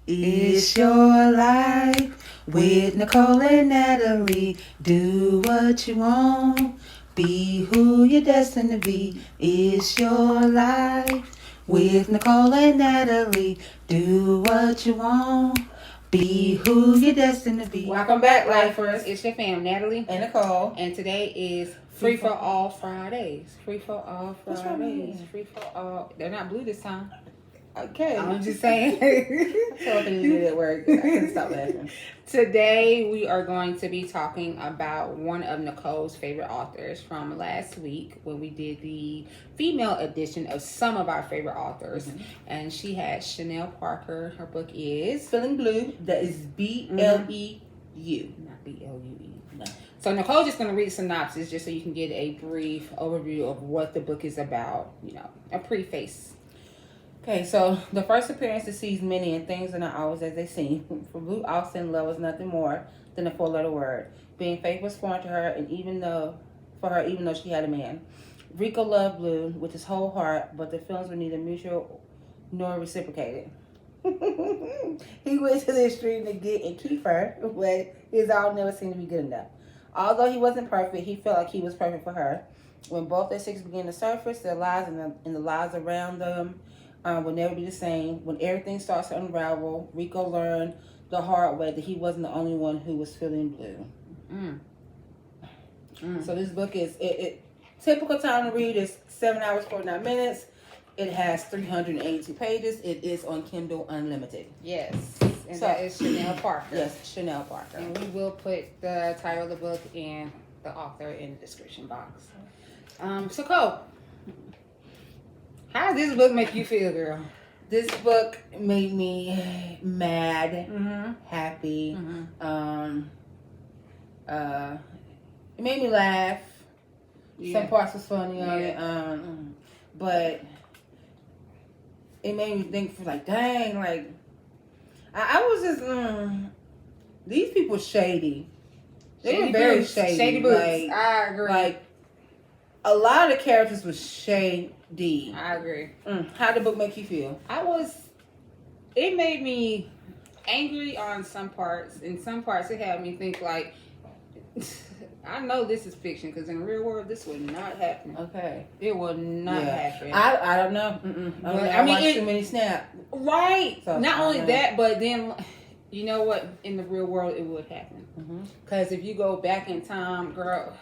It's your life with Nicole and Natalie. Do what you want. Be who you're destined to be. It's your life with Nicole and Natalie. Do what you want. Be who you're destined to be. Welcome back, lifers. It's your fam, Natalie And Nicole. and today is Free for All Fridays. Free for All What's wrong with Fridays. you? Free for all. They're not blue this time. Okay. I'm just saying. Something you did at work. I couldn't stop laughing. Today we are going to be talking about one of Nicole's favorite authors from last week when we did the female edition of some of our favorite authors. And she had Chenell Parker. Her book is Feeling Blue. That is BLEU. not BLUE. No. So Nicole's just going to read synopsis just so you can get a brief overview of what the book is about. You know, a preface. Okay, so the first appearance sees many and things are not always as they seem. For Blue Austin, love was nothing more than a four-letter word. Being faith was foreign to her, and even though she had a man. Rico loved Blue with his whole heart, but the feelings were neither mutual nor reciprocated. He went to the extreme to get and keep her, but his all never seemed to be good enough. Although he wasn't perfect, he felt like he was perfect for her. When both their secrets began to surface, their lives and the lives around them will never be the same. When everything starts to unravel, Rico learned the hard way that he wasn't the only one who was feeling blue. So this book is typical time to read is 7 hours 49 minutes. It has 382 pages. It is on Kindle Unlimited. Yes. And that is Chenell Parker. Yes, Chenell Parker. And we will put the title of the book and the author in the description box. So Cole, how does this book make you feel, girl? This book made me mad, happy. It made me laugh. Yeah. Some parts was funny on it, but it made me think, like, dang, like I was just these people shady. They were very shady. Shady boots. Like, I agree. Like a lot of the characters was shady. I agree. How did the book make you feel? It made me angry on some parts. In some parts, it had me think like, I know this is fiction because in the real world, this would not happen. Okay. It would not happen. I don't know. I watched too many Snap. Right. So, not only that, but then, you know what? In the real world, it would happen. Because if you go back in time, girl,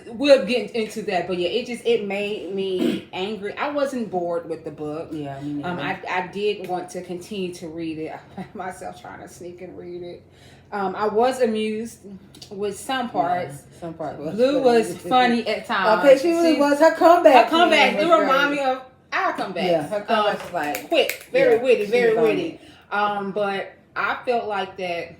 we'll get into that. But yeah, it made me angry. I wasn't bored with the book. Yeah. I did want to continue to read it. I found myself trying to sneak and read it. I was amused with some parts. Some parts. Blue was funny at times. Okay, she really was. Her comeback. Her comeback. It reminded me of our comeback. Yeah, her comeback was like quick, very witty, very witty. But I felt like that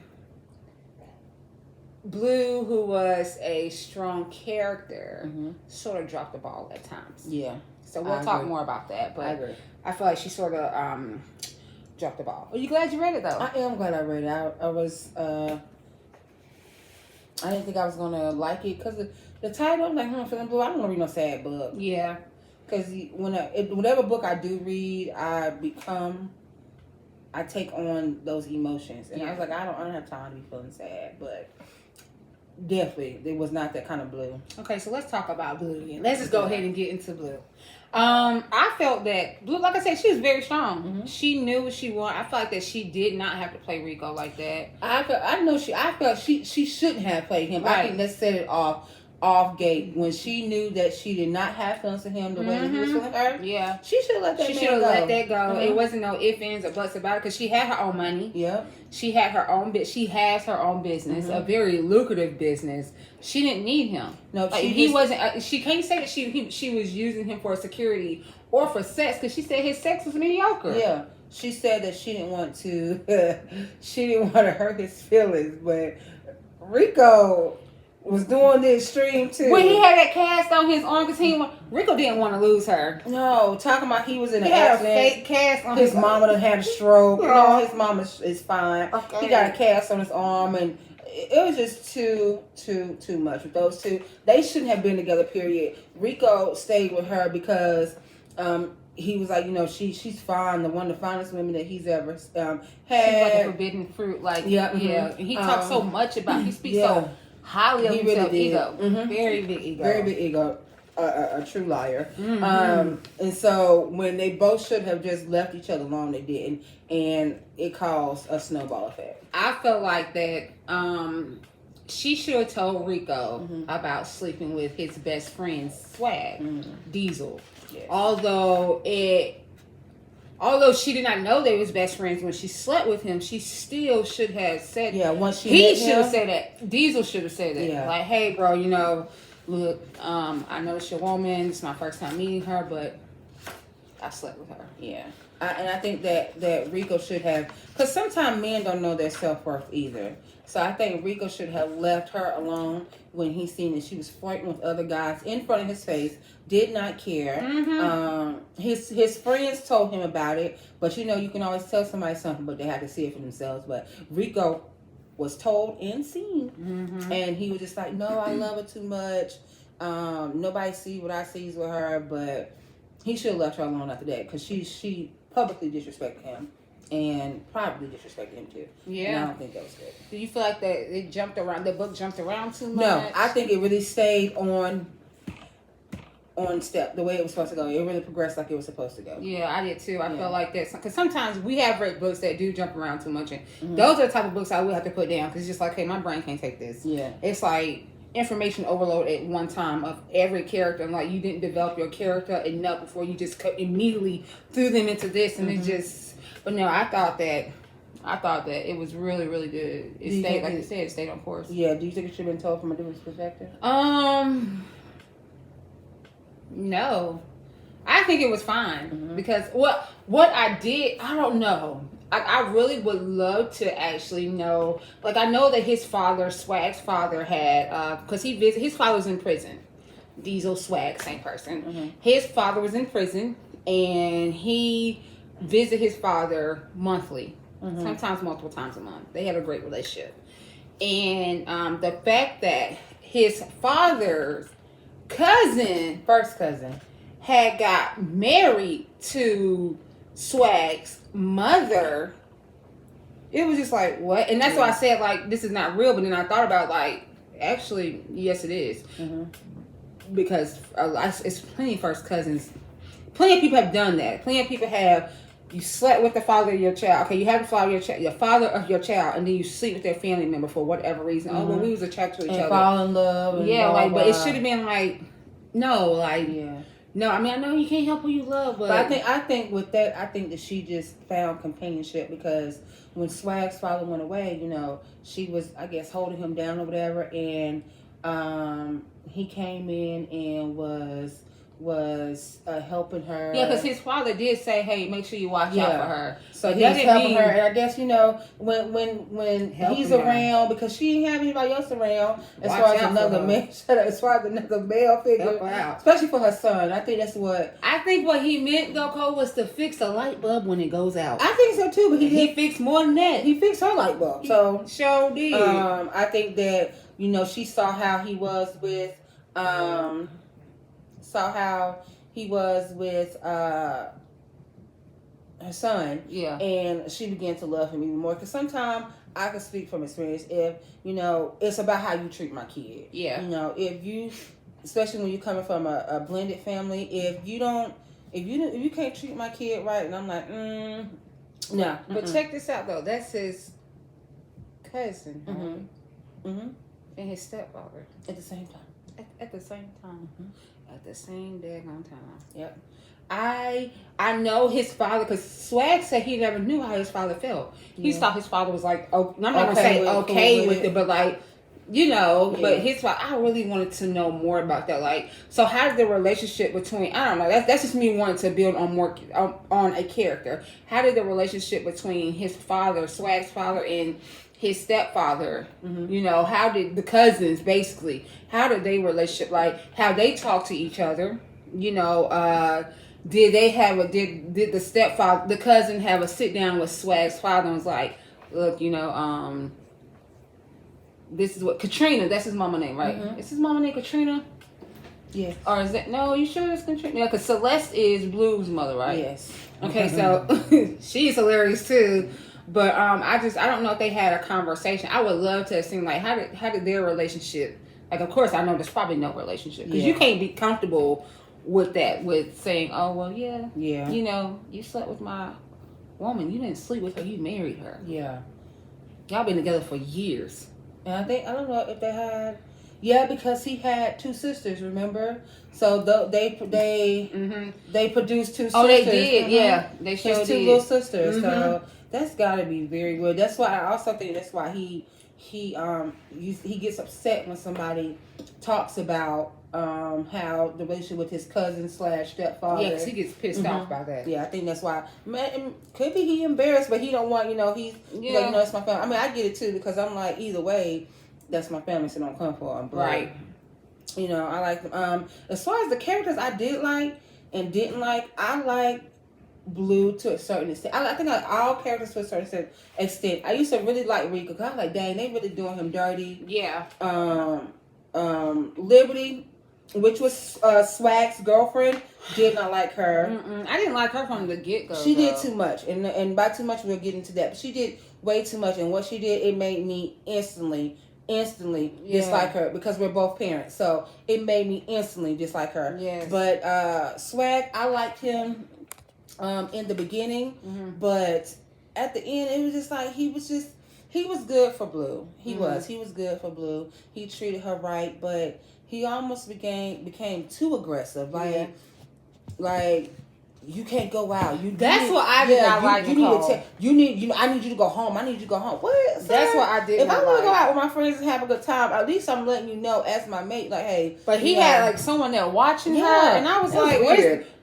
Blue, who was a strong character, sort of dropped the ball at times. Yeah. So we'll talk more about that. But I agree. I feel like she sort of dropped the ball. Are you glad you read it though? I am glad I read it. I was. I didn't think I was gonna like it because the title. I'm like, feeling blue. I don't want to read no sad book. Yeah. Because whatever book I do read, I take on those emotions, and I was like, I don't have time to be feeling sad, but definitely it was not that kind of blue. Okay, so let's talk about Blue again. Let's just go ahead and get into Blue. I felt that Blue, like I said, she was very strong. She knew what she wanted. I felt like that she did not have to play Rico like that. I felt she shouldn't have played him. Right. I think let's set it off gate when she knew that she did not have feelings for him the way that he was feeling her. Yeah, she should have let that. She should have let that go. It wasn't no ifs, ands, or buts about it because she had her own money. Yep. She had her own She has her own business, a very lucrative business. She didn't need him. No, like, he wasn't. She can't say that she was using him for security or for sex because she said his sex was mediocre. Yeah. She said that she didn't want to. She didn't want to hurt his feelings, but Rico was doing the extreme too. When he had that cast on his arm, because Rico didn't want to lose her. No, talking about he was in an accident. He had a fake cast on his mama done had a stroke. Yeah. No, his mama is fine. Okay. He got a cast on his arm, and it was just too much with those two. They shouldn't have been together. Period. Rico stayed with her because he was like, she's fine, one of the finest women that he's ever had. She's like a forbidden fruit, yeah. And he talks so much about. He speaks so highly of himself. Really ego, very big ego, very big ego. A true liar. And so when they both should have just left each other alone, they didn't, and it caused a snowball effect. I felt like that. She should have told Rico about sleeping with his best friend's swag, Diesel. Yes. Although she did not know they was best friends when she slept with him, she still should have said. Yeah, once he should have said that. Diesel should have said that. Yeah. Like, hey, bro, look, I know it's your woman. It's my first time meeting her, but I slept with her. Yeah. And I think that Rico should have, because sometimes men don't know their self-worth either. So I think Rico should have left her alone when he seen that she was flirting with other guys in front of his face, did not care. His friends told him about it, but you can always tell somebody something, but they have to see it for themselves. But Rico was told and seen, and he was just like, no, I love her too much. Nobody see what I sees with her, but he should have left her alone after that, because she publicly disrespected him and privately disrespected him too. Yeah, and I don't think that was good. Do you feel like that it jumped around? The book jumped around too much? No, I think it really stayed on step the way it was supposed to go. It really progressed like it was supposed to go. Yeah, I did too. I felt like that because sometimes we have read books that do jump around too much, and those are the type of books I would have to put down because it's just like, hey, my brain can't take this. Yeah, it's like information overload at one time of every character, and like you didn't develop your character enough before you just immediately threw them into this, and it just. But no, I thought that it was really, really good. It stayed, like you said, it stayed on course. Yeah. Do you think it should have been told from a different perspective? No, I think it was fine because what I did, I don't know. I really would love to actually know. Like I know that his father, Swag's father, had because his father was in prison. Diesel, Swag, same person. His father was in prison, and he visited his father monthly, sometimes multiple times a month. They had a great relationship, and the fact that his father's first cousin, had got married to Swag's mother, it was just like, what? And that's why I said, like, this is not real. But then I thought about, like, actually, yes, it is. Because it's plenty of first cousins. Plenty of people have done that. Plenty of people have. You slept with the father of your child. Okay, you have the father of your child, and then you sleep with their family member for whatever reason. Oh, well, we was attracted to each other. Fall in love. And yeah, like, but it should have been like, no, like, no. I mean, I know you can't help who you love, but I think with that, I think that she just found companionship because when Swag's father went away, she was, I guess, holding him down or whatever, and he came in and was helping her. Yeah, because his father did say, "Hey, make sure you watch out for her." So he was helping her, and I guess when he's around, because she didn't have anybody else around as far as another man. As far as another male figure, especially for her son. I think that's what. I think what he meant though, Cole, was to fix a light bulb when it goes out. I think so too, but he fixed more than that. He fixed her light bulb. So sure did. I think that she saw how he was with her son, and she began to love him even more. Because sometimes I can speak from experience. If it's about how you treat my kid. Yeah. If you, especially when you're coming from a blended family, if you can't treat my kid right, and I'm like, no. But check this out though. That's his cousin, and his stepfather at the same time. At the same time. At the same daggone time. Yep. I know his father, because Swag said he never knew how his father felt. He thought his father was like, I'm not going to say okay with it, but like, but his father, I really wanted to know more about that. Like, so how did the relationship between, I don't know, that's just me wanting to build on more, on a character. How did the relationship between his father, Swag's father, and his stepfather, how did the cousins basically, how did they relationship, like how they talk to each other, did they have did the stepfather, the cousin have a sit down with Swag's father and was like, look, this is what Katrina, that's his mama name, right? Is his mama name Katrina? Yeah. Or is it? No, you sure it's Katrina? Yeah, because Celeste is Blue's mother, right? Yes. Okay, so she's hilarious too. But I don't know if they had a conversation. I would love to have seen like how did their relationship, like, of course I know there's probably no relationship because you can't be comfortable with that, with saying, oh well, yeah, you know, you slept with my woman, you didn't sleep with her, you married her. Yeah. Y'all been together for years. And I don't know if they had. Yeah, because he had 2 sisters, remember? So they produced 2 sisters. Oh, they did, yeah. They His showed 2 did. little sisters. So that's got to be very weird. That's why I also think that's why he gets upset when somebody talks about how the relationship with his cousin / stepfather. Yeah, because he gets pissed off by that. Yeah, I think that's why. Man, could be he embarrassed, but he don't want, he's like, it's my family. I mean, I get it too because I'm like, either way, that's my family, so don't come for him. But, right. I like them. As far as the characters I did like and didn't like, I like Bleu to a certain extent. I think I like all characters to a certain extent. I used to really like Rico because I was like, dang, they really doing him dirty. Yeah. Liberty, which was Swag's girlfriend, did not like her. I didn't like her from the get-go. She did too much, and by too much we'll get into that. But she did way too much, and what she did, it made me instantly dislike her because we're both parents. So it made me instantly dislike her. Yes. But Swag, I liked him in the beginning, but at the end, it was just like he was good for Bleu. He was good for Bleu. He treated her right, but he almost became too aggressive. Like you can't go out. That's what I did not like. I need you to go home. I need you to go home. What? Sir? That's what I did. If I want to go out with my friends and have a good time, at least I'm letting you know as my mate. Like, hey. But he had like someone there watching her, and I was like,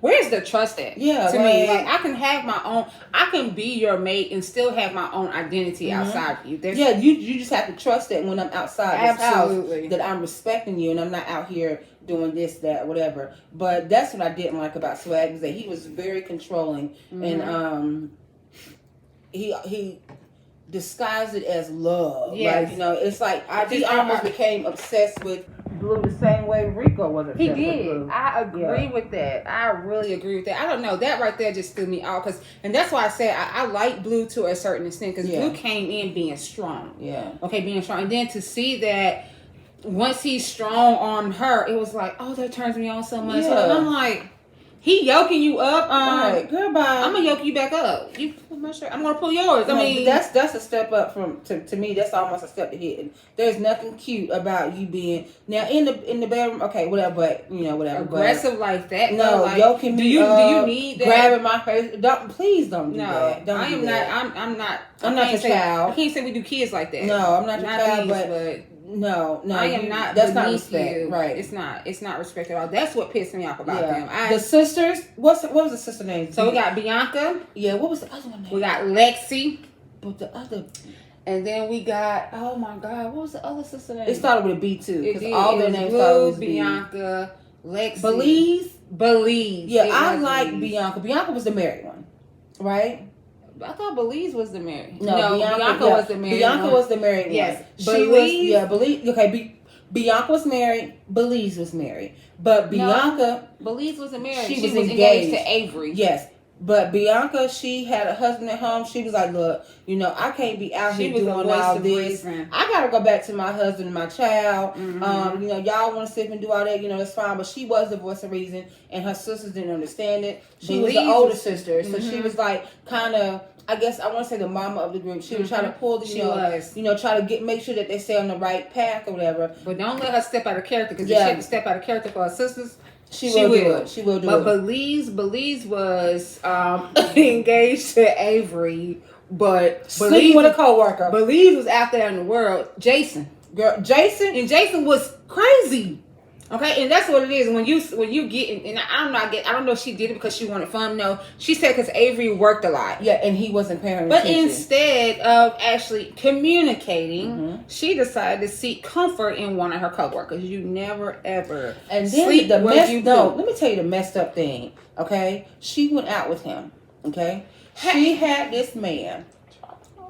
where's the trust at? Yeah. To me, like I can have my own. I can be your mate and still have my own identity outside of you. You just have to trust that when I'm outside this Absolutely. house that I'm respecting you and I'm not out here doing this, that, whatever. But that's what I didn't like about Swag, is that he was very controlling and he disguised it as love. Yes. Like, it's like he almost became obsessed with Bleu the same way Rico was obsessed with Bleu. I agree with that. I really agree with that. I don't know. That right there just threw me off. And that's why I said I like Bleu to a certain extent. Because Bleu came in being strong. Yeah. Okay, being strong. And then to see that once he's strong on her, it was like, oh, that turns me on so much. Yeah. So I'm like, he yoking you up. Right, goodbye. I'm gonna yoke you back up. I'm gonna pull yours. I mean, that's a step up from to me. That's almost a step ahead. There's nothing cute about you being now in the bedroom. Okay, whatever. But whatever. Aggressive like that. No, like, yoking me. Do you need that? Grabbing my face? Please don't do that. Don't do that. I'm not. I'm not your child. I can't say we do kids like that. No, I'm not your child. but no, I am not. That's not respect, you. Right? It's not respect at all. That's what pissed me off about them. The sisters. What was the sister name? So we got Bianca. Yeah. What was the other one name? We got Lexi. But the other. And then we got, oh my God, what was the other sister name? It started with a B too. Because all their names started with Bianca, Lexi. Belize. Yeah, I like Bianca. Bianca was the married one, right? I thought Belize was the married. No, Bianca was the married. Bianca was the married one. Yes, Belize. Belize. Okay, Bianca was married. Belize was married, but Bianca. Belize wasn't married. She was engaged to Avery. Yes. But Bianca, she had a husband at home. She was like, look, I can't be out here doing all this. I got to go back to my husband and my child. Y'all want to sit and do all that, that's fine. But she was the voice of reason, and her sisters didn't understand it. She was the older sister. So she was like kind of, I guess I want to say the mama of the group. She was trying to pull the, try to make sure that they stay on the right path or whatever. But don't let her step out of character, because if she had to step out of character for her sisters, She will do it. But Belize was engaged to Avery, but sleeping with a coworker. Belize was out there in the world. Jason, and Jason was crazy. Okay, and that's what it is when you get, and I don't know if she did it because she wanted fun. No, she said because Avery worked a lot. Yeah, and he wasn't paying But attention. instead of actually communicating, she decided to seek comfort in one of her coworkers. You never ever and then sleep let me tell you the messed up thing. Okay, she went out with him. Okay, she had this man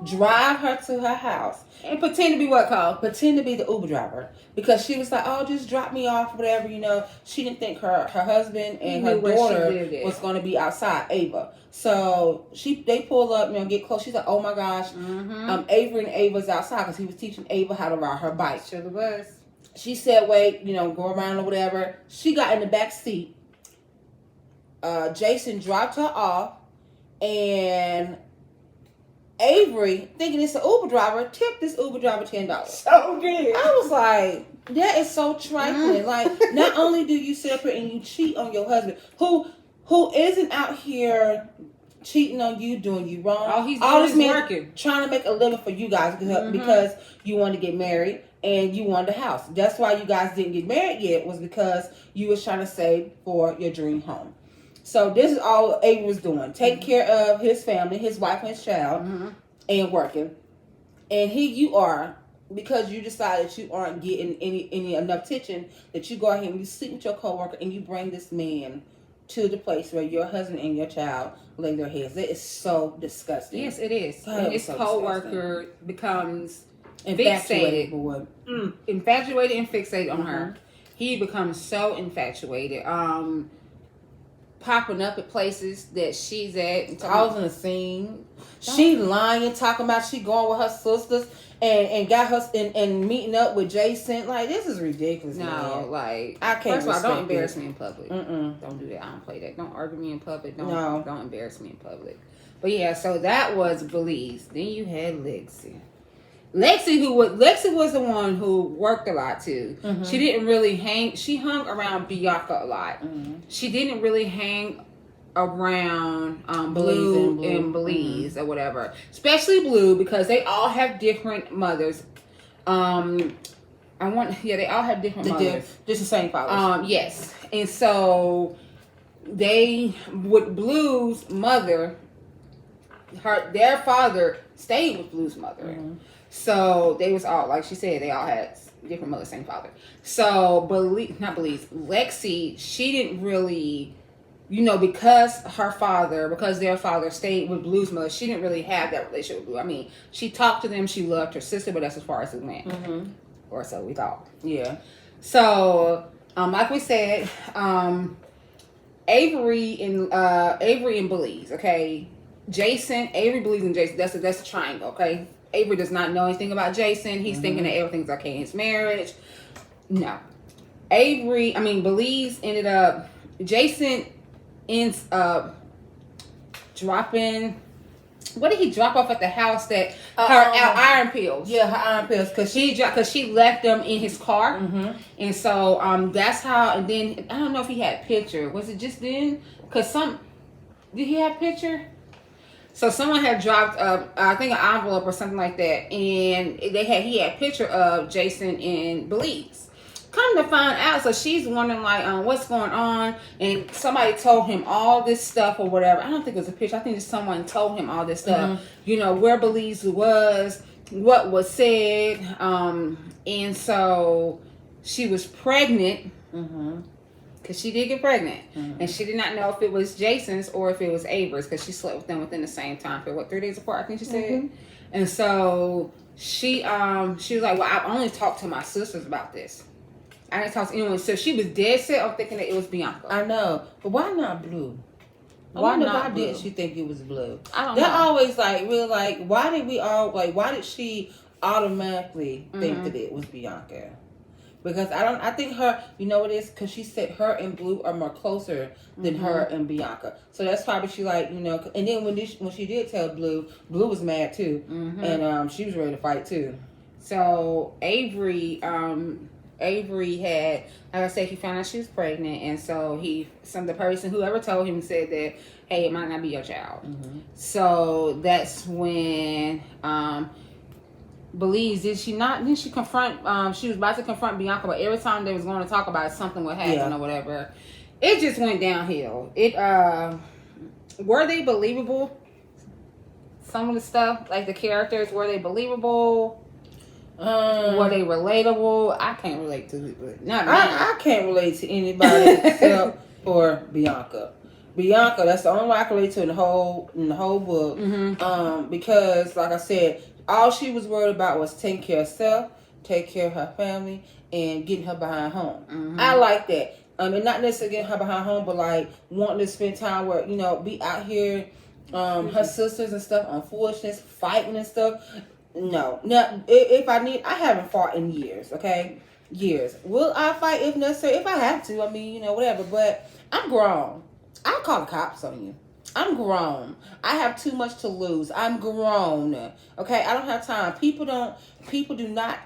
drive her to her house, and pretend to be what, Cole? pretend to be the Uber driver, because she was like, oh, just drop me off, whatever, She didn't think her husband and her daughter was going to be outside, Ava. So they pull up, get close. She's like, oh my gosh, Avery and Ava's outside, because he was teaching Ava how to ride her bike. Sure was. She said, wait, go around or whatever. She got in the back seat. Jason dropped her off, and Avery, thinking it's an Uber driver, tipped this Uber driver $10. So good. I was like, that is so trifling. Like, not only do you sit up here and you cheat on your husband, who isn't out here cheating on you, doing you wrong. All this working, trying to make a living for you guys because you wanted to get married and you wanted a house. That's why you guys didn't get married yet, was because you was trying to save for your dream home. So this is all Avery was doing. Taking care of his family, his wife and his child, and working. And you are, because you decided you aren't getting any enough attention, that you go ahead and you sleep with your coworker and you bring this man to the place where your husband and your child lay their heads. That is so disgusting. Yes, it is. God, and his so coworker becomes infatuated, infatuated and fixated on her. He becomes so infatuated. Popping up at places that she's at, causing a scene. She lying, talking about she going with her sisters and got her and meeting up with Jason. Like, this is ridiculous. No, man. like, I can't. First of all, don't embarrass me in public. Mm-mm. Don't do that. I don't play that. Don't argue me in public. Don't embarrass me in public. But yeah, so that was Belize. Then you had Lexi. Lexi was the one who worked a lot too. She didn't really hang. She hung around Bianca a lot. She didn't really hang around Bleu and Belize or whatever. Especially Bleu, because they all have different mothers. They all have different mothers. Just the same fathers. Yes, and so with Blue's mother, their father stayed with Blue's mother. So they was all, like she said, they all had different mothers, same father. So Lexi, she didn't really, because their father stayed with Blue's mother, she didn't really have that relationship with Blue. I mean, she talked to them, she loved her sister, but that's as far as it went. Or so we thought. Yeah. So, like we said, Avery and Belize, okay? Avery, Belize, and Jason, that's a triangle, okay? Avery does not know anything about Jason. He's thinking that everything's okay in his marriage. No. Belize ended up, Jason ends up dropping, what did he drop off at the house that, her iron pills. Yeah, her iron pills. Because she left them in his car. And so, that's how, and then, I don't know if he had a picture. Was it just then? Because did he have a picture? So someone had dropped, I think, an envelope or something like that, and he had a picture of Jason and Belize. Come to find out, so she's wondering like, what's going on, and somebody told him all this stuff or whatever. I don't think it was a picture. I think just someone told him all this stuff. Where Belize was, what was said, and so she was pregnant. Because she did get pregnant. And she did not know if it was Jason's or if it was Avery's, because she slept with them within the same time period. 3 days apart, I think she said. And so she was like, well, I've only talked to my sisters about this. I didn't talk to anyone. So she was dead set on thinking that it was Bianca. I know. But why not Blue? Why did she think it was Blue? I don't know. They're always like, real like, why did she automatically think that it was Bianca? Because I think her, you know what it is? Because she said her and Blue are more closer than her and Bianca. So that's probably she like, and then when she did tell Blue was mad too. And she was ready to fight too. So Avery had, like I said, he found out she was pregnant. And so the person, whoever told him, said that, hey, it might not be your child. So that's when, Belize, didn't she confront, she was about to confront Bianca, but every time they was going to talk about it, something would happen or whatever. It just went downhill. Were they believable? Some of the stuff, like the characters, were they believable? Were they relatable? I can't relate to it, but not me. I can't relate to anybody except for Bianca. Bianca, that's the only one I can relate to in the whole book. Because like I said, all she was worried about was taking care of herself, take care of her family, and getting her behind home. I like that. And not necessarily getting her behind home, but like wanting to spend time where, you know, be out here, her sisters and stuff on foolishness, fighting and stuff. No. If I haven't fought in years, okay? Years. Will I fight if necessary? If I have to, I mean, you know, whatever. But I'm grown. I'll call the cops on you. I'm grown. I have too much to lose. I'm grown. Okay? I don't have time. People do not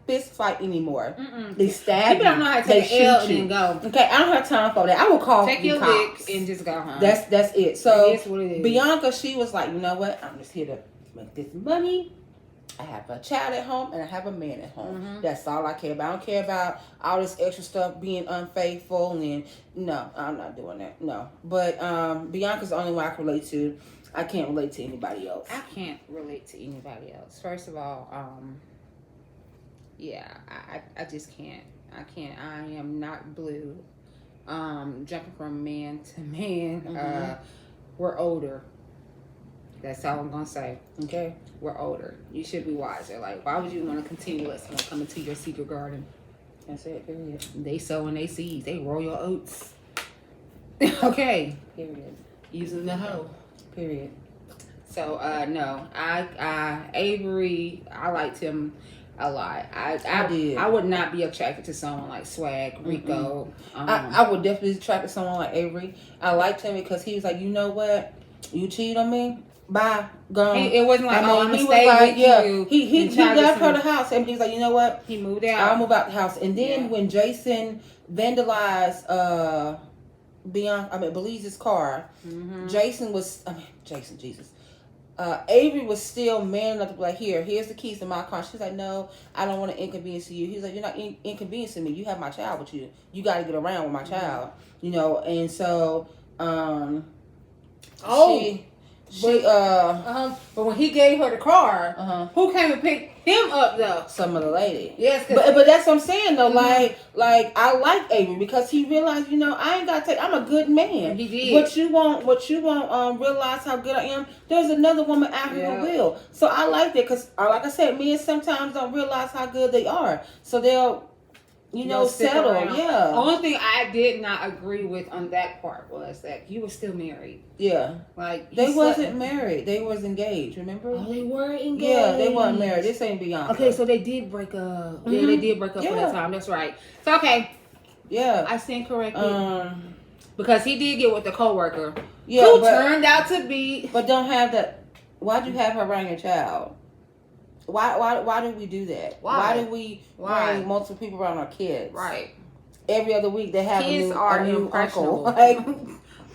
fist fight anymore. They stab People don't know how to take an L and then go. Okay, I don't have time for that. I will call take your cops. lick and just go home. That's it. So it is what it is. Bianca, she was like, you know what? I'm just here to make this money. I have a child at home and I have a man at home. That's all I care about. I don't care about all this extra stuff, being unfaithful, and no, I'm not doing that. No. But Bianca's the only one I can relate to. I can't relate to anybody else. I can't relate to anybody else. First of all, yeah, I just can't. I can't. I am not Bleu. Jumping from man to man. We're older. That's all I'm gonna say. Okay, we're older. You should be wiser. Like, why would you want to continue to let someone come into your secret garden? That's it. Period. They sow and they seeds. They roll your oats. Okay. Period. Using the hoe. Period. So no, Avery, I liked him a lot. I did. I would not be attracted to someone like Swag, Rico. I would definitely be attracted to someone like Avery. I liked him because he was like, you know what, you cheat on me. Bye, gone. It wasn't like, I'm gonna he stay was like, with yeah, you. He left her the house, and he's like, you know what? He moved out. I'll move out the house. And then when Jason vandalized Belize's car, Avery was still man enough to be like, here's the keys to my car. She's like, no, I don't want to inconvenience you. He's like, you're not inconveniencing me. You have my child with you. You got to get around with my child, you know. And so, but when he gave her the car, who came and picked him up though? Some other lady. Yes, but that's what I'm saying though. Like I like Avery because he realized, you know, I ain't got to take. I'm a good man. He did. What you won't realize how good I am. There's another woman out here who will. So I like that because, like I said, men sometimes don't realize how good they are. So they'll, settle. Around. Yeah. Only thing I did not agree with on that part was that you were still married. Yeah. Like they wasn't married. They was engaged. Remember? Oh, they were engaged. Yeah, they weren't married. This ain't Bianca. Okay, so they did break up. Yeah, they did break up for that time. That's right. So okay. Yeah. I stand corrected. Because he did get with the coworker. Yeah. Who turned out to be. But don't have that. Why'd you have her around your child? Why do we do that? Why do we bring multiple people around our kids? Right. Every other week they have kids a new uncle. Like,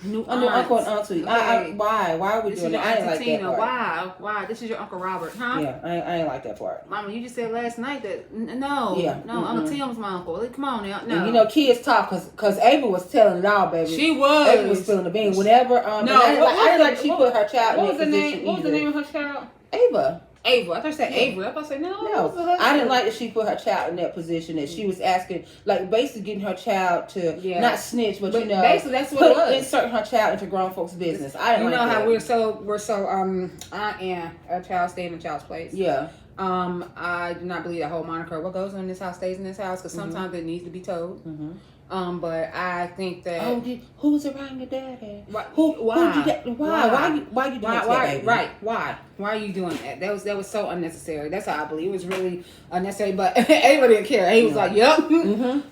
new uncle and auntie. Right. Why are we doing that? I ain't like that part. Why? This is your Uncle Robert, huh? Yeah, I ain't like that part. Mama, you just said last night that no. Uncle Tim's my uncle. Like, come on now. No. And, kids talk because Ava was telling it all, baby. She was. Ava was spilling the beans. Whenever I didn't like she put her child in that position. What was the name of her child? Ava. I thought you said Avery. I thought you said no. I didn't like that she put her child in that position that she was asking, like basically getting her child to not snitch, but basically that's what it was. Inserting her child into grown folks' business. I didn't like that. How we're so I am a child staying in a child's place. Yeah. I do not believe that whole moniker. What goes on in this house stays in this house because sometimes it needs to be told. But I think that who was around your dad? Why? Why you doing that? Right? Why are you doing that? That was so unnecessary. That's how I believe it was really unnecessary. But Ava didn't care. He was like, "Yep."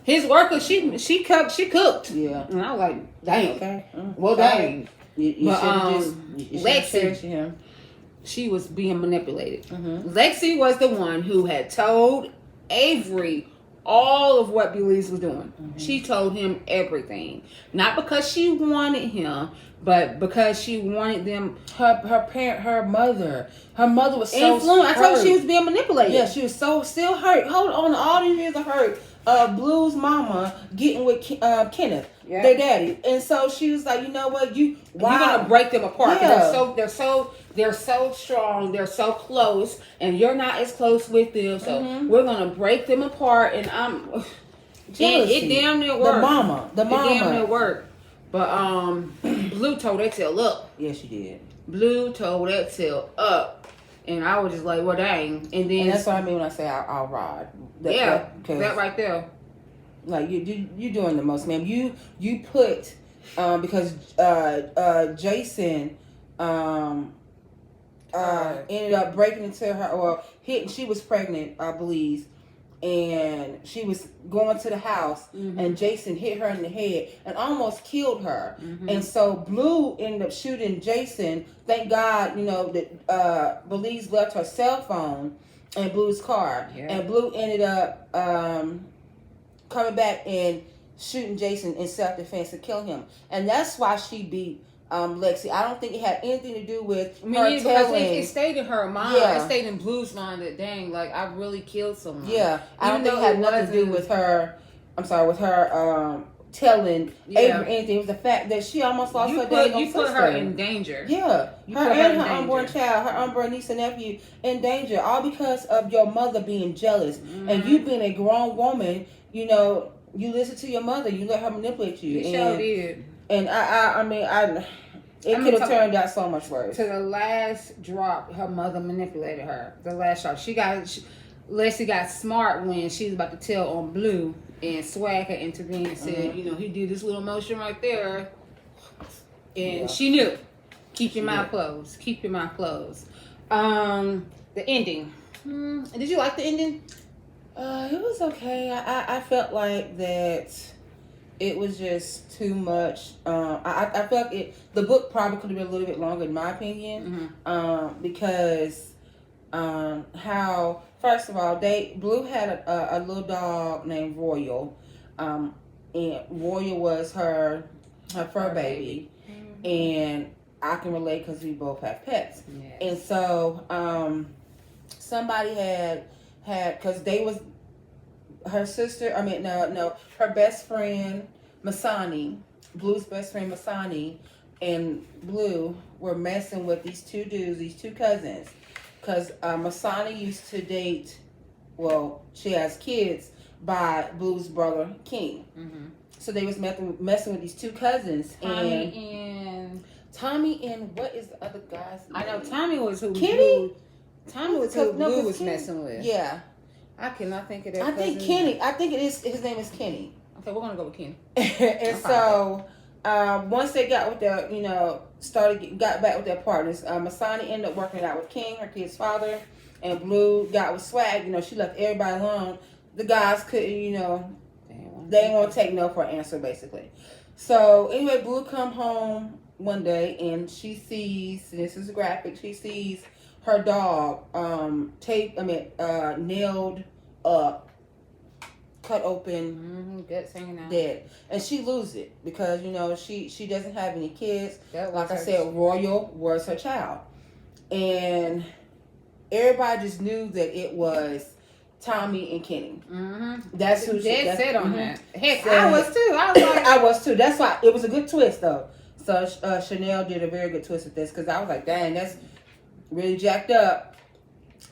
His worker, she cooked. Yeah, and I was like, "Dang." Okay. Well, dang. Lexi, she was being manipulated. Lexi was the one who had told Avery all of what Belize was doing. She told him everything. Not because she wanted him, but because she wanted them. Her mother was so influenced. I told her she was being manipulated. Yeah, she was still hurt. Hold on, all these years of hurt. Blue's mama getting with Kenneth, their daddy, and so she was like, you know what, you're gonna break them apart. Yeah. They're so strong. They're so close, and you're not as close with them. So we're gonna break them apart. And it damn near worked. The mama. It damn near worked. But Blue told that tail up. Yeah, she did. Blue told that tail up. And I was just like, well, dang. And then that's what I mean when I say I'll ride. That right there. Like you doing the most, ma'am. You put because Jason ended up breaking into her or hitting. She was pregnant, I believe, and she was going to the house, and Jason hit her in the head and almost killed her. And so Blue ended up shooting Jason. Thank God, that Belize left her cell phone in Blue's car, and Blue ended up coming back and shooting Jason in self-defense to kill him. And that's why she beat Lexi. I don't think it had anything to do with her telling. It stayed in her mind. It stayed in Blue's mind that, dang, like, I really killed someone. Yeah. I don't think it had nothing to do with her, with her telling Avery anything. It was the fact that she almost lost her dad. You put her in danger. Yeah. Her unborn child, her unborn niece and nephew in danger, all because of your mother being jealous. And you being a grown woman, you listen to your mother. You let her manipulate you. You sure did. And it could have turned out so much worse. To the last drop, her mother manipulated her. The last drop, Leslie got smart when she was about to tell on Blue, and Swag had intervened and said, he did this little motion right there, and she knew. Keep your mouth closed. Keep your mouth closed. The ending. Did you like the ending? It was okay. I felt like that it was just too much. I felt like the book probably could have been a little bit longer in my opinion. Because how, first of all, Blue had a little dog named Royal. And Royal was her fur baby. And I can relate because we both have pets. Yes. And so somebody had because they was her sister, her best friend Masani, Blue's best friend Masani, and Blue were messing with these two dudes, these two cousins, because Masani used to date, she has kids by Blue's brother King. So they was messing with these two cousins. Tommy and what is the other guy's name? I know Tommy was who Kenny? Tommy was who Blue was messing with. Yeah. I cannot think of that. I think Kenny. I think his name is Kenny. Okay, we're gonna go with Kenny. And so once they got with their, got back with their partners, Masani ended up working it out with King, her kid's father, and Blue got with Swag. She left everybody alone. The guys couldn't, they didn't want to take no for an answer, basically. So anyway, Blue come home one day and she sees, and this is graphic, she sees her dog nailed up, cut open, guts hanging out, dead, and she loses it because she doesn't have any kids. Like I her said, Royal was her child, and everybody just knew that it was Tommy and Kenny. That's who Dad said on that. Heck, so, I was too. I was like, I was too. That's why it was a good twist though. So Chenell did a very good twist with this because I was like, dang, that's really jacked up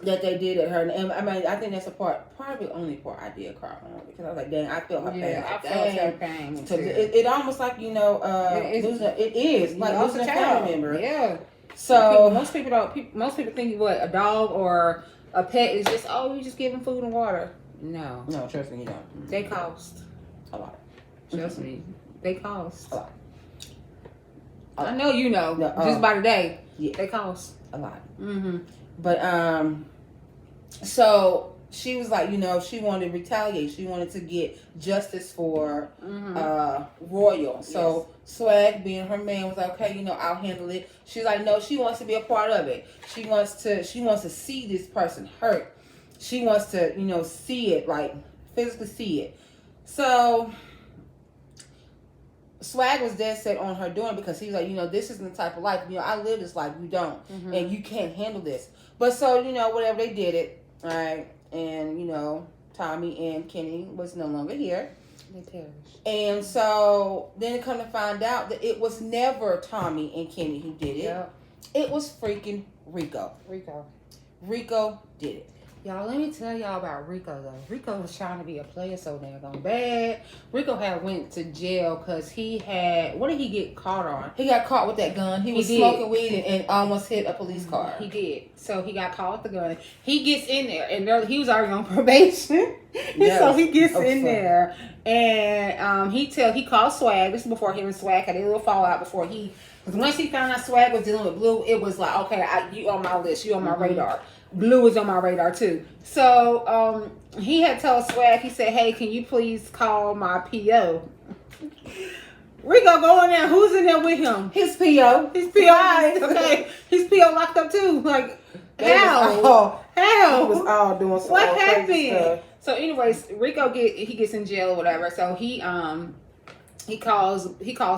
that they did at her. And I think that's probably only part I did cry on because I was like, dang, I felt her pain. I felt her pain. So it almost like losing a family member. Yeah. So most people think what a dog or a pet is just you just give them food and water. No, trust me, you don't. They cost a lot. Trust me, they cost a lot. I know just by the day. Yeah, they cost a lot. But so she was like, she wanted to retaliate. She wanted to get justice for Royal. So Swag, being her man, was like, okay, I'll handle it. She's like, no, she wants to be a part of it. She wants to see this person hurt. She wants to, see it, like physically see it. So Swag was dead set on her doing it because he's like, this isn't the type of life. I live this life. You don't. And you can't handle this. But so, whatever, they did it. All right. And, Tommy and Kenny was no longer here. They perished. And so then it come to find out that it was never Tommy and Kenny who did it. Yep. It was freaking Rico. Rico did it. Y'all, let me tell y'all about Rico though. Rico was trying to be a player so damn bad. Rico had went to jail because he had, what did he get caught on? He got caught with that gun. He was smoking weed and almost hit a police car. He did. So he got caught with the gun. He gets in there and he was already on probation. Yes. So he gets in there and he called Swag. This is before him and Swag had a little fallout before he, because once he found out Swag was dealing with Bleu, it was like, okay, you on my list, you on my radar. Bleu was on my radar too. So he had told Swag, he said, hey, can you please call my PO? Rico go in there. Who's in there with him? His PO. His PO. Okay. His PO locked up too. Like, how? How? He was all doing some what happened? So anyways, Rico gets in jail or whatever. So he calls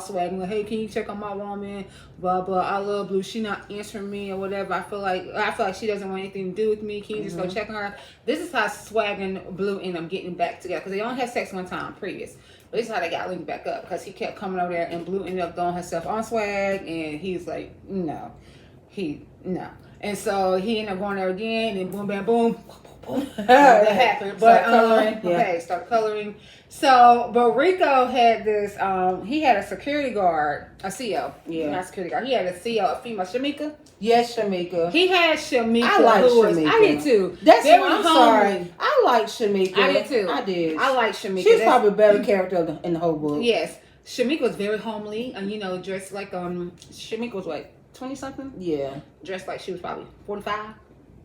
Swag and like, hey, can you check on my woman? Blah blah. I love Blue. She not answering me or whatever. I feel like she doesn't want anything to do with me. Can you just go check on her? This is how Swag and Blue end up getting back together because they only had sex one time previous. But this is how they got linked back up because he kept coming over there and Blue ended up throwing herself on Swag and he's like, no. And so he ended up going there again and boom, bam, boom. That happened. But start coloring. So, but Rico had this. He had a security guard, a CO. Yeah, not a security guard. He had a CO, a female, Shamika. Yes, Shamika. He had Shamika. I like Shamika. I did too. That's why I'm sorry. I like Shamika. I did too. I did. I like Shamika. She's probably a better character in the whole book. Yes, Shamika was very homely and dressed like Shamika was what, 20 something. Yeah, dressed like she was probably 45.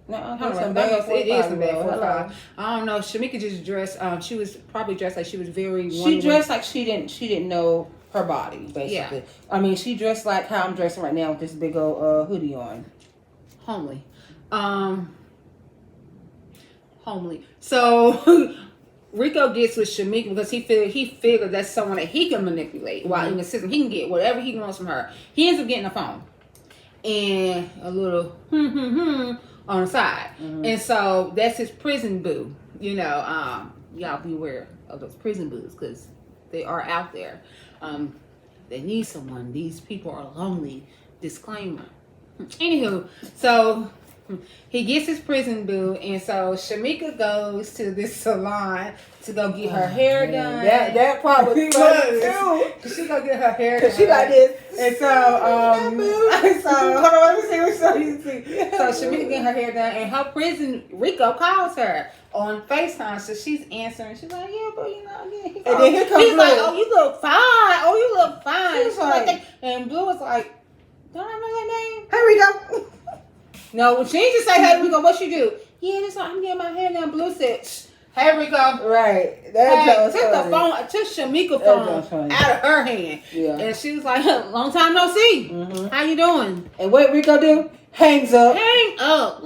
No, it is some bad 45. I don't know. Shamika just dressed. She was probably dressed like she was very. She dressed like she didn't know her body. Basically, yeah. I mean, she dressed like how I'm dressing right now with this big old hoodie on. Homely, homely. So Rico gets with Shamika because he figured that's someone that he can manipulate while in the system. He can get whatever he wants from her. He ends up getting a phone and a little on the side. And so that's his prison boo. Y'all beware of those prison boos because they are out there. They need someone. These people are lonely. Disclaimer. Anywho, so he gets his prison boo, and so Shamika goes to this salon to go get her hair done. That part was funny too. She go get her hair done. She like this. And so, hold on, let me see what you see. So Shamika getting her hair done, and her prison, Rico calls her on FaceTime. So she's answering. She's like, yeah, but again. And then here comes Blue. He's like, oh, you look fine. Oh, you look fine. She's like, and Blue was like, don't I know that name? Here we go. No, she didn't just say, hey, Rico, what you do? Yeah, that's why I'm getting my hair done. Blue said, hey, Rico. Right. Took Shamika's phone out of her hand. Yeah. And she was like, long time no see. How you doing? And what Rico do? Hangs up. Hang up.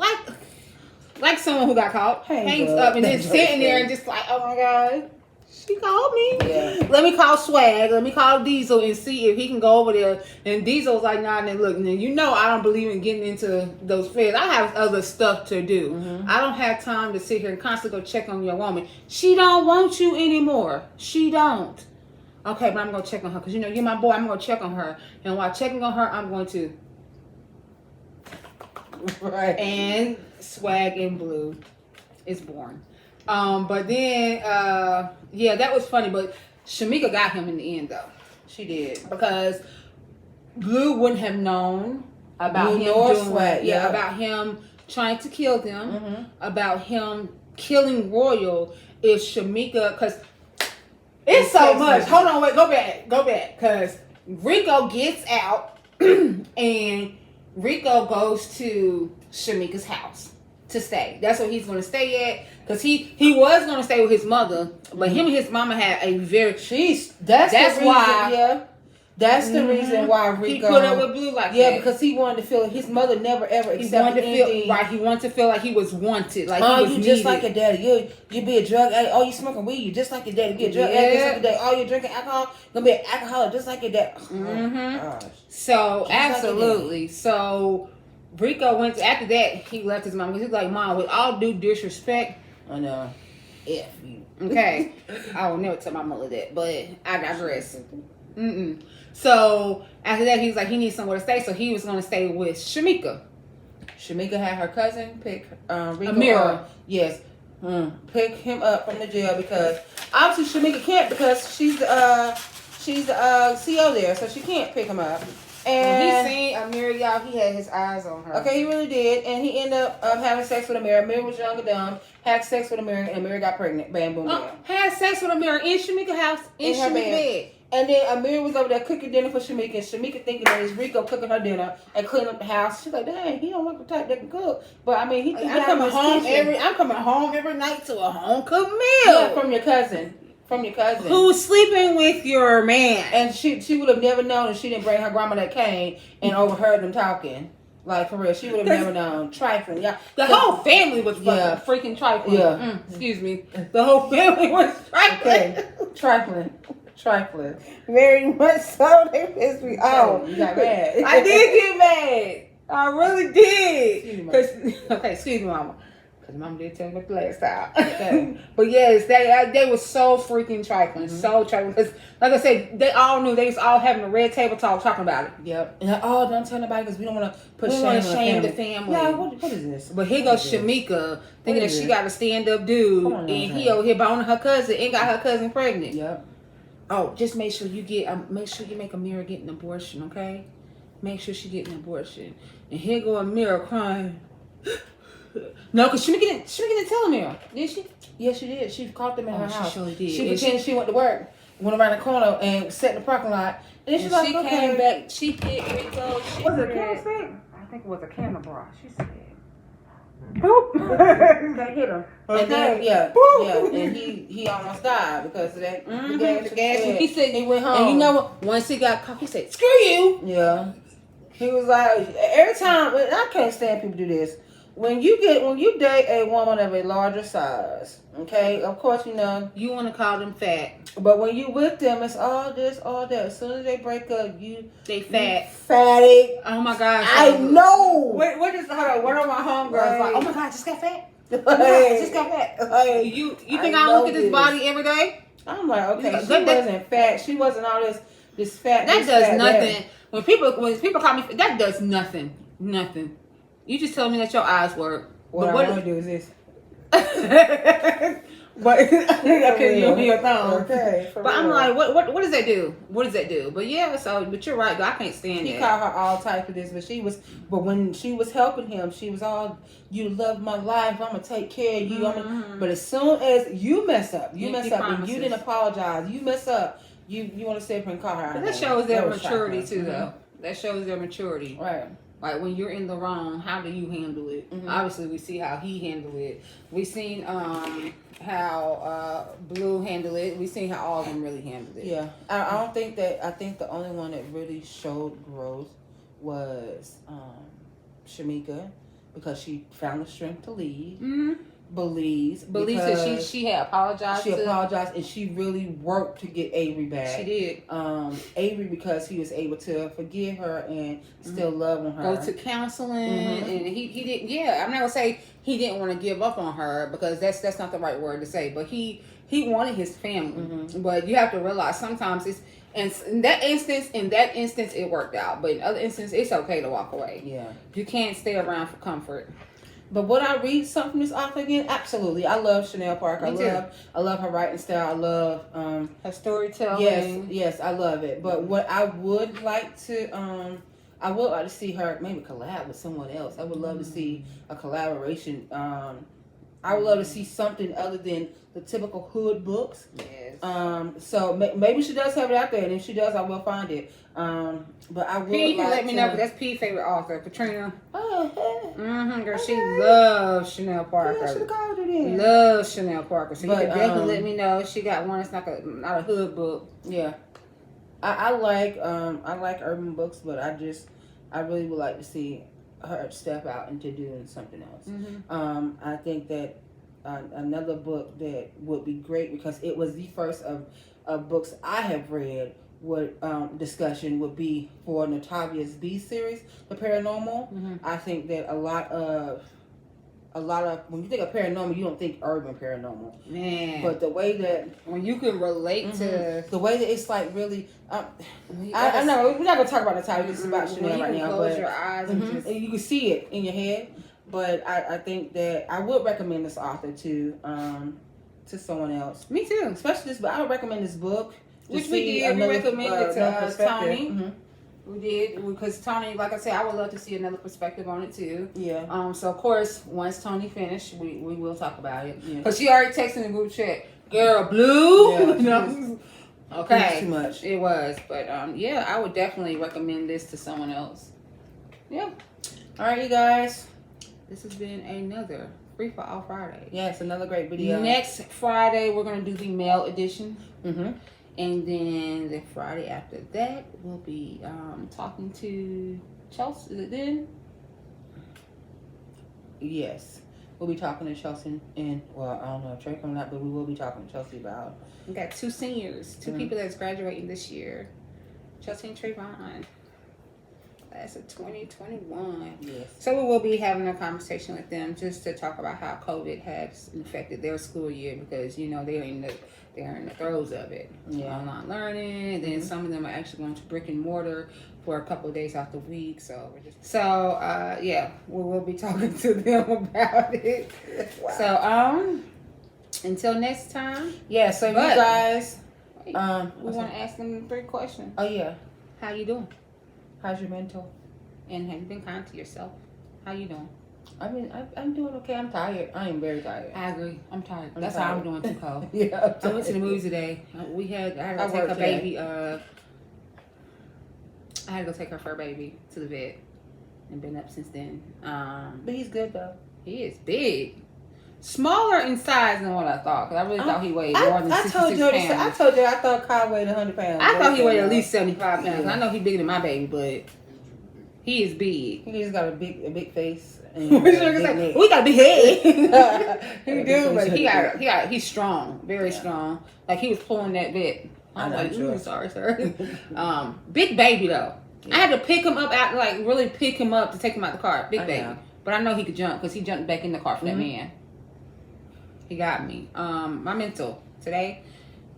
Like someone who got caught. Hangs up and then sitting there and just like, oh my God. She called me. Yeah. Let me call Swag. Let me call Diesel and see if he can go over there. And Diesel's like, nah, then look, I don't believe in getting into those feds. I have other stuff to do. I don't have time to sit here and constantly go check on your woman. She don't want you anymore. She don't. Okay, but I'm going to check on her. Because, you're my boy. I'm going to check on her. And while checking on her, I'm going to. Right. And Swag and Blue is born. But then, that was funny. But Shamika got him in the end, though. She did. Because Blue wouldn't have known about about him trying to kill them, about him killing Royal if Shamika, because it's so much. Hold on, wait, go back. Because Rico gets out and Rico goes to Shamika's house to stay. That's where he's going to stay at. Because he was going to stay with his mother, but him and his mama had a very... That's why... That's the reason why Rico... He put up with Blue like that. Yeah, because he wanted to feel... His mother never ever accepted anything. He wanted to feel like he was wanted. Like he was you needed. Just like your daddy. You be a drug addict. Oh, you smoking weed. You just like your daddy. Be a drug addict just like your daddy. Oh, you drinking alcohol. You're going to be an alcoholic just like your dad. Oh, gosh. So, absolutely. So, Rico went... After that, he left his mom. Because he's like, Mom, with all due disrespect... I know. F you. Okay. I will never tell my mother that. But I digress. So after that, he was like, he needs somewhere to stay, so he was going to stay with Shamika. Shamika had her cousin pick Rico Amira. up. Yes. Pick him up from the jail because obviously Shamika can't because she's the CO there, so she can't pick him up. When he And seen Amira, y'all, he had his eyes on her. okay, he really did, and he ended up having sex with Amira. Amira was young and dumb. Had sex with Amira, and Amira got pregnant. Bam, boom, bam. Had sex with Amira in Shamika's house, in her Shamika's bed. And then Amira was over there cooking dinner for Shamika, and Shamika thinking that it's Rico cooking her dinner and cleaning up the house. She's like, dang, he don't look the type that can cook. But I mean, he I'm coming home every night to a home cooked meal. Yeah, from your cousin. Who's sleeping with your man. And she would have never known if she didn't bring her grandma that came and overheard them talking. Like, for real, she would have never known. Trifling, yeah. The whole family was freaking trifling. Yeah. Excuse me. The whole family was trifling. Okay. Trifling. Very much so. They pissed me off. You got mad. I did get mad. I really did. Excuse me, Mama. Because Mama did tell me the last time. Okay. But yes, they were so freaking trifling. So trifling. Because, like I said, they all knew. They was all having a red table talk talking about it. Yep. And like, oh, don't tell nobody because we don't want to put shame the family. Yeah, what is this? But here goes Shamika thinking that she got a stand-up dude. And he over here boning her cousin and got her cousin pregnant. Yep. Oh, just make sure you make Amira get an abortion, okay? Make sure she get an abortion. And here go Amira crying. No, because Shamika didn't tell Amira, did she? Yes, she did. She caught them in her house. She surely did. She pretended she went to work, went around the corner and sat in the parking lot. And then she came back. She hit Rico. Was it a candlestick? I think it was a candle bra. She said, boop. They hit him. Okay. And then, and he almost died because of that. The gas. He said he went home. And you know what? Once he got caught, he said, "Screw you." Yeah. He was like, every time. I can't stand people do this. When you date a woman of a larger size, okay, of course you know you want to call them fat, but when you with them, it's all this, all that. As soon as they break up, they fat, fatty. Oh my gosh, I know. What is hold on? One of my homegirls like, oh my god, I just got fat. I just got fat. You think I don't look at this body every day? I'm like, okay, she wasn't fat. She wasn't all this fat. That does nothing. When people call me, that does nothing. Nothing. You just tell me that your eyes work. What I want to do is this. But okay, you your thumb. Okay, but I'm like, what does that do? What does that do? But yeah, but you're right. I can't stand it. He called her all type of this, but when she was helping him, she was all, you love my life. I'm gonna take care of you. But as soon as you mess up, and you didn't apologize. You mess up. You want to sit up and call her. But that shows their maturity too, though. That shows their maturity, right? Like when you're in the wrong, how do you handle it? Obviously, we see how he handled it. We seen how Bleu handled it. We seen how all of them really handled it. Yeah, I don't think that. I think the only one that really showed growth was Shamika, because she found the strength to leave. Believes that she had apologized. She apologized and she really worked to get Avery back. She did. Avery, because he was able to forgive her and still love on her. Go to counseling and he didn't. Yeah, I'm not gonna say he didn't want to give up on her, because that's not the right word to say. But he wanted his family. But you have to realize sometimes it's. And in that instance, it worked out. But in other instances, it's okay to walk away. Yeah, you can't stay around for comfort. But would I read something from this author again? Absolutely. I love Chenell Parker. I love her writing style. I love her storytelling. Yes, I love it. But what I would like to I would like to see her maybe collab with someone else. I would love to see a collaboration. I would love to see something other than the typical hood books. Yes. So maybe she does have it out there, and if she does, I will find it. But I would P, like let me know, because that's P's favorite author, Katrina. Girl, she loves Chenell Parker. Yeah, should have called it in. Loves Chenell Parker. So you can definitely let me know if she got one that's not a hood book. Yeah. I like urban books, but I really would like to see her step out into doing something else. I think that another book that would be great, because it was the first of books I have read, discussion would be for Natavia's B series, The Paranormal. I think that a a lot of, when you think of paranormal, you don't think urban paranormal. Man. But the way that when you can relate to the way that it's like really, I know we're not gonna talk about the topic. This is about Chenell right now. Close but your eyes and just, you can see it in your head. But I think that I would recommend this author to someone else. Me too. Especially this, but I would recommend this book. Which we did. We recommended it to Tony. Mm-hmm. We did, because Tony, like I said, I would love to see another perspective on it too. Yeah. So of course, once Tony finished, we will talk about it. Yeah. Cause she already texted in the group chat, girl, Blue. Yeah, No. Okay. Too much. It was, but yeah, I would definitely recommend this to someone else. Yeah. All right, you guys. This has been another Free for All Friday. Yes, another great video. Next Friday, we're gonna do the male edition. Mm-hmm. And then the Friday after that, we'll be talking to Chelsea. Is it then? Yes. We'll be talking to Chelsea and, well, I don't know if Trey coming out, but we will be talking to Chelsea about. We got 2 seniors, 2 people that's graduating this year. Chelsea and Trayvon. That's a 2021. Yes. So we will be having a conversation with them just to talk about how COVID has affected their school year, because, you know, they're in the throes of it. Yeah. Online learning, and then some of them are actually going to brick and mortar for a couple of days out the week. So yeah, we will be talking to them about it. Wow. So until next time. Yeah, so you guys we want to ask them 3 questions. Oh yeah. How you doing? How's your mental? And have you been kind to yourself? How you doing? I'm doing okay. I'm tired. I am very tired. I agree. I'm tired. I'm That's tired. how I'm doing too, Cole. Yeah. I went to the movies today. I had to take a baby. I had to go take her fur baby to the vet, and been up since then. But he's good though. He is big, smaller in size than what I thought. Cause I really thought he weighed more than 66 pounds. I told you I thought Kyle weighed 100 pounds. I thought he weighed at least 75 pounds. Yeah. I know he's bigger than my baby, but he is big. He just got a big face. And We got a big head. He do, but he's strong, very strong. Like he was pulling that vet. I'm like, ooh, sorry, sir. Big baby though. Yeah. I had to pick him up out, like really pick him up to take him out the car. Big baby, but I know he could jump because he jumped back in the car for that man. He got me. My mental today,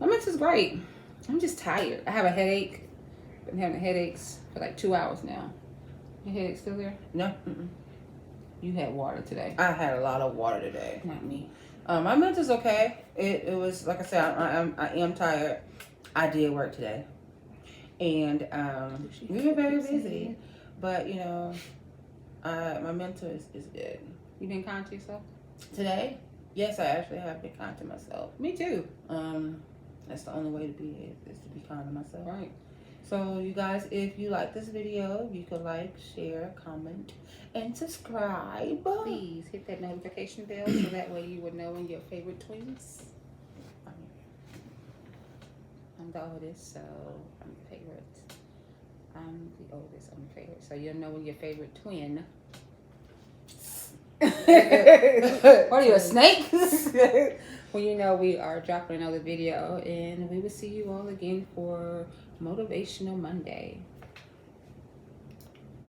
my mental's great. I'm just tired. I have a headache. Been having headaches for like 2 hours now. Your headache still there? No. Mm-mm. You had water today. I had a lot of water today. Not me. My mental's okay. It was, like I said, I am tired. I did work today. And we were very busy. But, you know, my mental is good. You been kind to yourself? Today? Yes, I actually have been kind to myself. Me too. That's the only way to be is to be kind to myself. Right. So, you guys, if you like this video, you can like, share, comment, and subscribe. Please hit that notification bell so that way you will know when your favorite twins. I'm the oldest, so I'm the favorite. I'm the oldest, I'm the favorite. So you'll know when your favorite twin. What are you, a snake? Well, you know we are dropping another video, and we will see you all again for Motivational Monday.